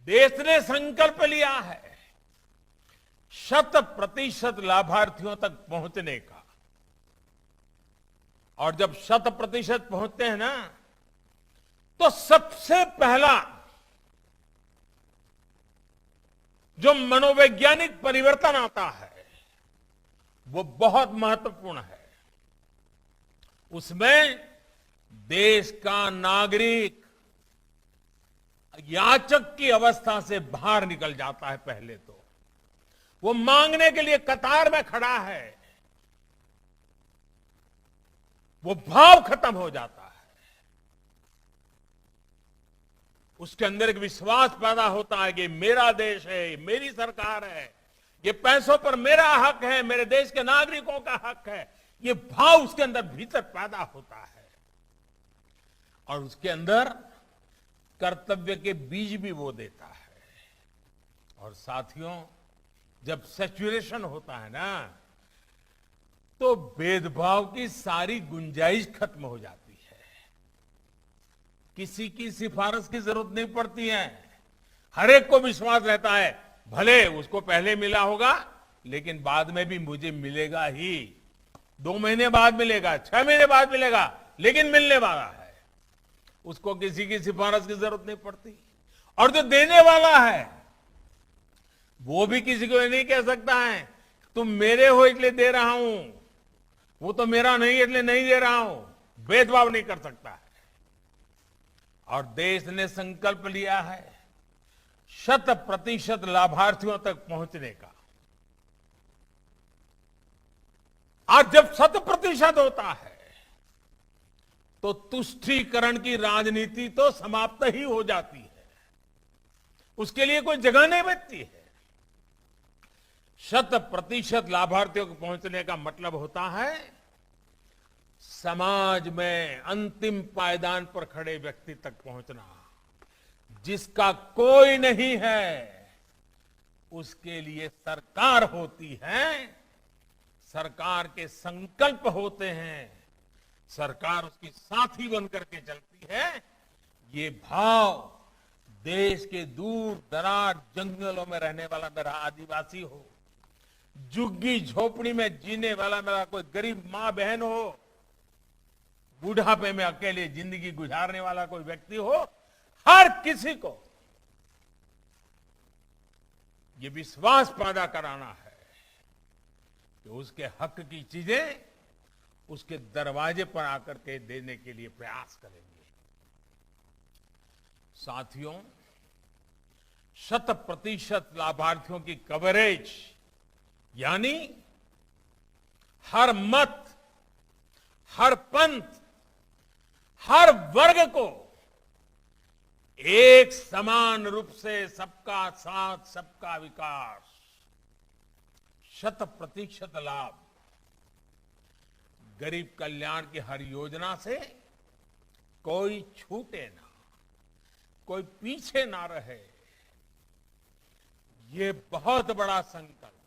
देश ने संकल्प लिया है 100% लाभार्थियों तक पहुंचने का। और जब 100% पहुंचते हैं ना, तो सबसे पहला जो मनोवैज्ञानिक परिवर्तन आता है वो बहुत महत्वपूर्ण है। उसमें देश का नागरिक याचक की अवस्था से बाहर निकल जाता है। पहले तो वो मांगने के लिए कतार में खड़ा है, वो भाव खत्म हो जाता है। उसके अंदर एक विश्वास पैदा होता है कि मेरा देश है, मेरी सरकार है, ये पैसों पर मेरा हक है, मेरे देश के नागरिकों का हक है। ये भाव उसके अंदर भीतर पैदा होता है और उसके अंदर कर्तव्य के बीज भी वो देता है। और साथियों, जब सैचुरेशन होता है ना, तो भेदभाव की सारी गुंजाइश खत्म हो जाती है। किसी की सिफारिश की जरूरत नहीं पड़ती है। हर एक को विश्वास रहता है, भले उसको पहले मिला होगा लेकिन बाद में भी मुझे मिलेगा ही। 2 महीने बाद मिलेगा, 6 महीने बाद मिलेगा, लेकिन मिलने वाला है। उसको किसी की सिफारिश की जरूरत नहीं पड़ती। और जो देने वाला है वो भी किसी को नहीं कह सकता है तुम मेरे हो इसलिए दे रहा हूं, वो तो मेरा नहीं इसलिए नहीं दे रहा हूं। भेदभाव नहीं कर सकता है। और देश ने संकल्प लिया है 100% लाभार्थियों तक पहुंचने का। आज जब 100% होता है तो तुष्टीकरण की राजनीति तो समाप्त ही हो जाती है, उसके लिए कोई जगह नहीं बचती है। 100% लाभार्थियों को पहुंचने का मतलब होता है समाज में अंतिम पायदान पर खड़े व्यक्ति तक पहुंचना। जिसका कोई नहीं है उसके लिए सरकार होती है, सरकार के संकल्प होते हैं, सरकार उसकी साथी बनकर के चलती है। ये भाव देश के दूर दराज जंगलों में रहने वाला मेरा आदिवासी हो, झुग्गी झोपड़ी में जीने वाला मेरा कोई गरीब मां बहन हो, बुढ़ापे में अकेले जिंदगी गुजारने वाला कोई व्यक्ति हो, हर किसी को ये विश्वास पैदा कराना है कि उसके हक की चीजें उसके दरवाजे पर आकर के देने के लिए प्रयास करेंगे। साथियों, 100% लाभार्थियों की कवरेज यानी हर मत, हर पंथ, हर वर्ग को एक समान रूप से सबका साथ, सबका विकास, 100% लाभ, गरीब कल्याण की हर योजना से कोई छूटे ना, कोई पीछे ना रहे, ये बहुत बड़ा संकल्प